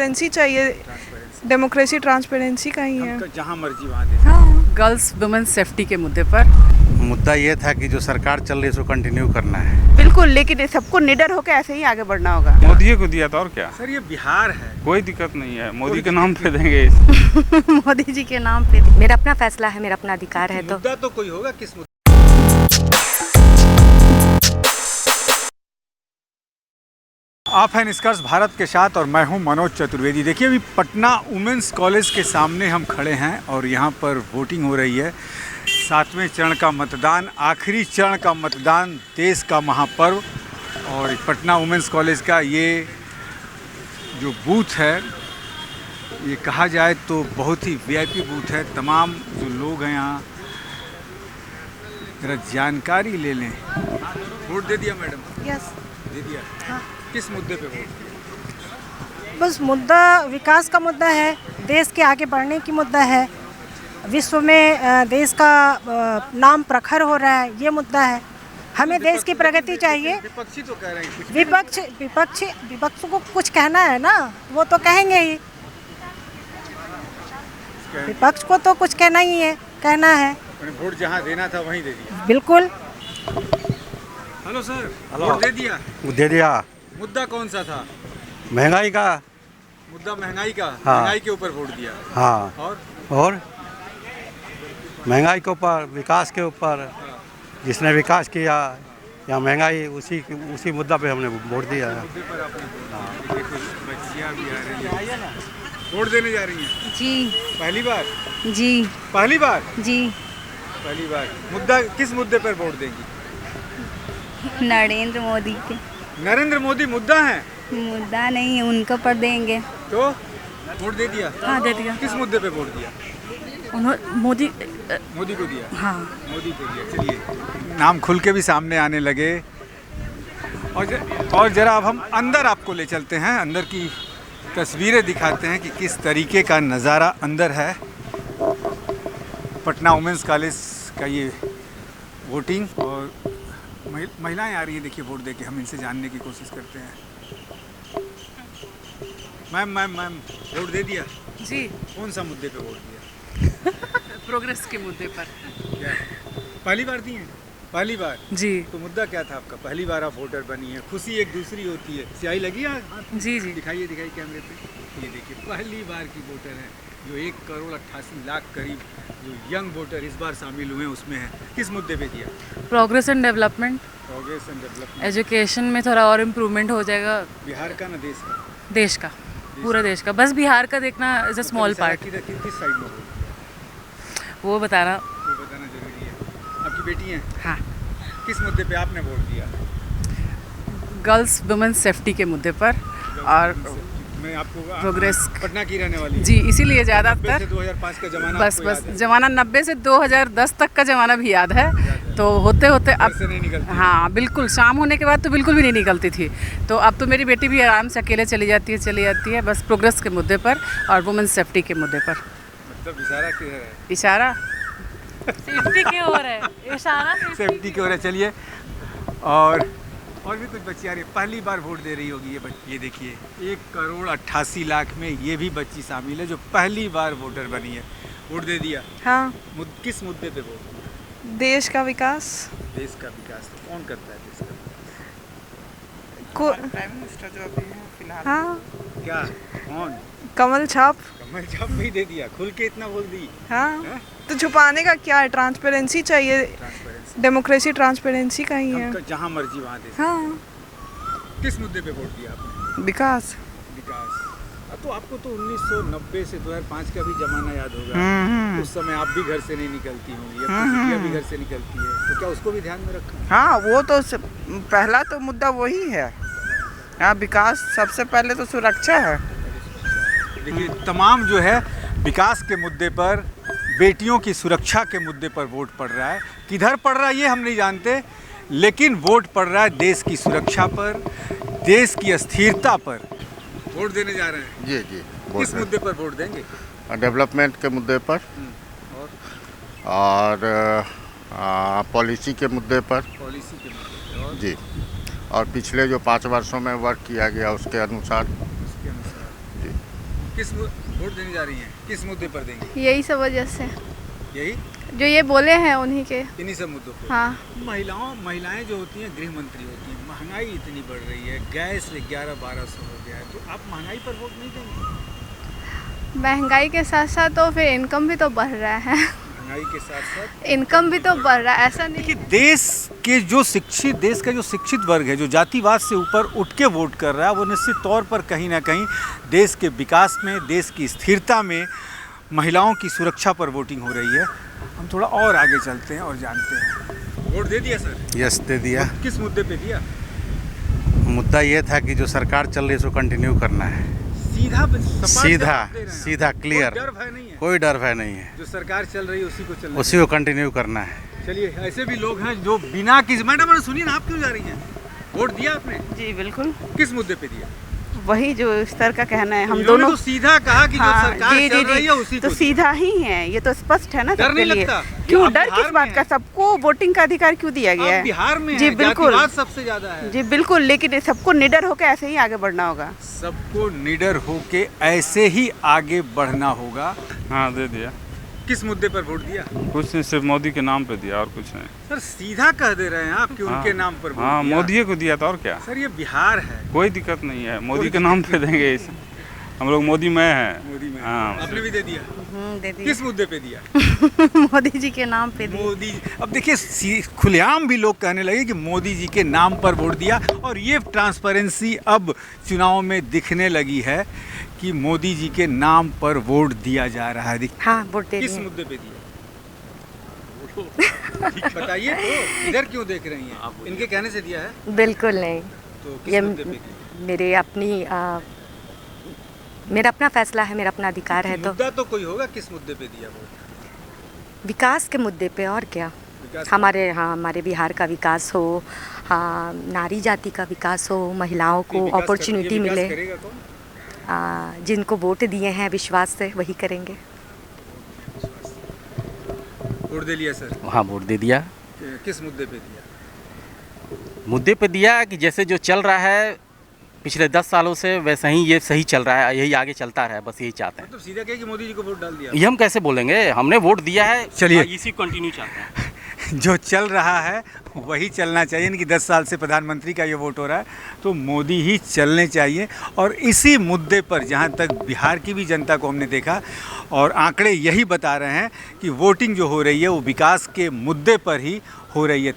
Transparency चाहिए, democracy transparency का ही है। जहाँ मर्जी वहाँ दे। हाँ, गर्ल्स वुमेन सेफ्टी के मुद्दे पर मुद्दा ये था कि जो सरकार चल रही है उसको कंटिन्यू करना है। बिल्कुल, लेकिन सबको निडर होकर ऐसे ही आगे बढ़ना होगा। मोदी को दिया था और क्या। सर ये बिहार है, कोई दिक्कत नहीं है, मोदी के नाम पे देंगे। मोदी जी के नाम पे। मेरा अपना फैसला है, मेरा अपना अधिकार है। तो मुद्दा तो कोई होगा, किस मुद्दे? आप हैं निष्कर्ष भारत के साथ और मैं हूं मनोज चतुर्वेदी। देखिए अभी पटना वुमेंस कॉलेज के सामने हम खड़े हैं और यहाँ पर वोटिंग हो रही है। 7वें चरण का मतदान, आखिरी चरण का मतदान, देश का महापर्व। और पटना वुमेंस कॉलेज का ये जो बूथ है, ये कहा जाए तो बहुत ही वीआईपी बूथ है। तमाम जो लोग हैं यहाँ, जरा जानकारी ले लें। वोट दे दिया मैडम? यस, दे दिया। हाँ। किस मुद्दे पे वोट दिया? बस मुद्दा विकास का मुद्दा है, देश के आगे बढ़ने की मुद्दा है, विश्व में देश का नाम प्रखर हो रहा है, ये मुद्दा है। हमें देश की प्रगति चाहिए। विपक्षी तो कह रहे हैं कुछ। विपक्ष को कुछ कहना है ना, वो तो कहेंगे ही। विपक्ष को तो कुछ कहना ही है, कहना है। वोट जहाँ देना था वहीं दे दिया। बिल्कुल। Hello sir, hello. वोट दे दिया? दे दिया। मुद्दा कौन सा था? महंगाई का मुद्दा महंगाई का। हाँ। महंगाई के ऊपर वोट दिया। हाँ। और महंगाई के ऊपर, विकास के ऊपर, जिसने विकास किया या महंगाई, उसी मुद्दा पे हमने वोट दिया है। मुद्दे पर आपने ये कुछ बच्चियाँ भी आ रही हैं, वोट देने जा रही हैं। जी पहली बार? जी पहली बार? जी। पहली बार। मुद्दा किस मुद्दे पर वोट देंगी? नरेंद्र मोदी के। नरेंद्र मोदी मुद्दा है? मुद्दा नहीं है, उनको पर देंगे। तो वोट दे दिया? हाँ, दे दिया। किस मुद्दे पे वोट दिया? मोदी मोदी को दिया। हाँ। मोदी को दिया। चलिए, नाम खुल के भी सामने आने लगे। और जरा अब हम अंदर आपको ले चलते हैं, अंदर की तस्वीरें दिखाते हैं कि किस तरीके का नज़ारा अंदर है। पटना वुमेंस कॉलेज का ये वोटिंग, और महिलाएं आ रही हैं। देखिए वोट देके हम इनसे जानने की कोशिश करते हैं। मैम वोट दे दिया? जी। कौन सा मुद्दे पे वोट दिया? प्रोग्रेस के मुद्दे पर। क्या पहली बार दी हैं? पहली बार? जी तो मुद्दा क्या था आपका? पहली बार आप वोटर बनी है, खुशी एक दूसरी होती है। स्याही लगी है? जी जी। दिखाइए कैमरे पे। ये देखिए पहली बार की वोटर है, जो 1,88,00,000 करीब जो यंग वोटर इस बार शामिल हुए हैं उसमें है। किस मुद्दे पे दिया? Progress and development. Progress and development. Education में थोड़ा और इम्प्रूवमेंट हो जाएगा। बिहार का ना देश का? देश का, पूरा देश का। बस बिहार का देखना इज अ स्मॉल पार्ट। किस साइड में वोट? वो बताना जरूरी है। आपकी बेटी है? हाँ। किस मुद्दे पे आपने वोट दिया? गर्ल्स वुमेन सेफ्टी के मुद्दे पर। और मैं आपको प्रोग्रेस पटना की रहने वाली जी, इसीलिए 90 ज़्यादातर से 2005 का जमाना बस आपको याद है? जमाना 90 से 2010 तक का जमाना भी याद है। तो होते होते घर अब से नहीं निकलती? हाँ बिल्कुल, शाम होने के बाद तो बिल्कुल भी नहीं निकलती थी। तो अब तो मेरी बेटी भी आराम से अकेले चली जाती है, बस प्रोग्रेस के मुद्दे पर और वुमेन सेफ्टी के मुद्दे पर। मतलब इशारा किधर है? इशारा सेफ्टी की ओर है, इशारा सेफ्टी की ओर है। चलिए, और भी कुछ बच्ची आ रही है, पहली बार वोट दे रही होगी ये देखिए 1,88,00,000 में ये भी बच्ची शामिल है जो पहली बार वोटर बनी है। वोट दे दिया? हाँ। किस मुद्दे पे वोट? देश का विकास। देश का विकास तो कौन करता है देश का? प्राइम मिनिस्टर जो अभी है फिलहाल। हाँ। क्या? कौन? कमल छाप। कमल छाप भी दे दिया? खुल के इतना बोल दी? हाँ। तो छुपाने का क्या है, ट्रांसपेरेंसी चाहिए, डेमोक्रेसी ट्रांसपेरेंसी का ही है। जहाँ मर्जी वहाँ दे। हाँ। किस मुद्दे पे वोट दिया आपने? विकास। विकास। तो आपको तो 1990 से 2005 का भी जमाना याद होगा। उस समय आप भी घर से नहीं निकलती होंगी, आपकी बेटियां भी घर से निकलती है, तो क्या उसको भी ध्यान में रखा? हाँ, वो तो पहला तो मुद्दा वही है। हाँ, विकास सबसे पहले तो सुरक्षा है। देखिए तमाम जो है विकास के मुद्दे पर, बेटियों की सुरक्षा के मुद्दे पर वोट पड़ रहा है। किधर पड़ रहा है ये हम नहीं जानते, लेकिन वोट पड़ रहा है देश की सुरक्षा पर, देश की अस्थिरता पर। वोट देने जा रहे हैं? जी। किस मुद्दे पर वोट देंगे? डेवलपमेंट के मुद्दे पर और पॉलिसी के मुद्दे पर। पॉलिसी के मुद्दे पर। जी, और पिछले जो 5 वर्षों में वर्क किया गया उसके अनुसार। जी। किस वोट देने जा रही हैं? किस मुद्दे पर देंगी? यही सब वजह से यही जो ये बोले हैं उन्हीं के। इन्हीं सब मुद्दों पर। हाँ। महिलाएं जो होती हैं गृह मंत्री होती हैं, महंगाई इतनी बढ़ रही है, गैस 1100-1200 हो गया है, तो आप महंगाई पर वोट नहीं देंगे? महंगाई के साथ साथ तो फिर इनकम भी तो बढ़ रहा है। महंगाई के साथ साथ इनकम भी तो बढ़ रहा है, ऐसा नहीं। देखिए देश का जो शिक्षित वर्ग है, जो जातिवाद से ऊपर उठ के वोट कर रहा है, वो निश्चित तौर पर कहीं ना कहीं देश के विकास में, देश की स्थिरता में, महिलाओं की सुरक्षा पर वोटिंग हो रही है। हम थोड़ा और आगे चलते हैं और जानते हैं। वोट दे दिया सर? यस, दे दिया। किस मुद्दे पे दिया? मुद्दा ये था कि जो सरकार चल रही है उसको कंटिन्यू करना है। सीधा सीधा क्लियर, कोई डर भय नहीं है। कोई डर भय नहीं है, जो सरकार चल रही है उसी को चलना उसी को कंटिन्यू करना है। है। चलिए, ऐसे भी लोग हैं जो बिना किसी, मैडम सुनिए ना, आप क्यों जा रही हैं? वोट दिया आपने? जी बिल्कुल, किस मुद्दे पे दिया? वही जो स्तर का कहना है, हम इन्होंने दोनों तो सीधा कहा कि जो सरकार चल रही है उसी तो को सीधा ही है, ये तो स्पष्ट है ना डर सबके नहीं लिए। लगता? क्यों आप डर बिहार किस बात में का? हैं। सबको वोटिंग का अधिकार क्यों दिया गया आप है? बिहार में जी हैं, बिल्कुल, जातिवाद सबसे ज्यादा है। जी बिल्कुल, लेकिन सबको निडर होकर ऐसे ही आगे बढ़ना होगा। सबको निडर होके ऐसे ही आगे बढ़ना होगा। हाँ, दे दिया। किस मुद्दे पर वोट दिया? कुछ नहीं, सिर्फ मोदी के नाम पे दिया और कुछ नहीं। सर सीधा कह दे रहे हैं आप कि उनके नाम पर वोट हाँ, दिया। मोदी को दिया था और क्या। सर ये बिहार है, कोई दिक्कत नहीं है, मोदी के नाम पे देंगे इसे। हम लोग मोदी में हैं। मोदी में। हाँ। आपने भी दे दिया? दे दिया। किस मुद्दे पे दिया? मोदी जी के नाम पे दिया। मोदी। अब देखिए खुलेआम भी लोग कहने लगे कि मोदी जी के नाम पर वोट दिया, और ये ट्रांसपेरेंसी अब चुनाव में दिखने लगी है कि मोदी जी के नाम पर वोट दिया जा रहा है। हाँ, वोट दे किस दिए। मुद्दे पे दिया? बताइए तो, इधर क्यों देख रही हैं? इनके कहने से दिया है? बिल्कुल नहीं, तो किस ये मुद्दे पे दिया? मेरे अपनी मेरा अपना फैसला है, मेरा अपना अधिकार है। तो मुद्दा तो कोई होगा, किस मुद्दे पे दिया वोट? विकास के मुद्दे पे, और क्या। विकास हमारे बिहार का विकास हो, हाँ, नारी जाति का विकास हो, महिलाओं को विकास अपॉर्चुनिटी ये विकास मिले। करेगा कौन? जिनको वोट दिए हैं विश्वास से, वही करेंगे। वोट दे लिया सर? हाँ, वोट दे दिया। किस मुद्दे पे दिया? मुद्दे पे दिया कि जैसे जो चल रहा है पिछले 10 सालों से, वैसा ही ये सही चल रहा है, यही आगे चलता रहे, बस यही चाहते हैं। मतलब सीधा कहे कि मोदी जी को वोट डाल दिया? ये हम कैसे बोलेंगे, हमने वोट दिया है। चलिए। इसी को कंटिन्यू चाहते हैं। जो चल रहा है वही चलना चाहिए, कि 10 साल से प्रधानमंत्री का ये वोट हो रहा है, तो मोदी ही चलने चाहिए। और इसी मुद्दे पर जहाँ तक बिहार की भी जनता को हमने देखा, और आंकड़े यही बता रहे हैं कि वोटिंग जो हो रही है वो विकास के मुद्दे पर ही हो रही है।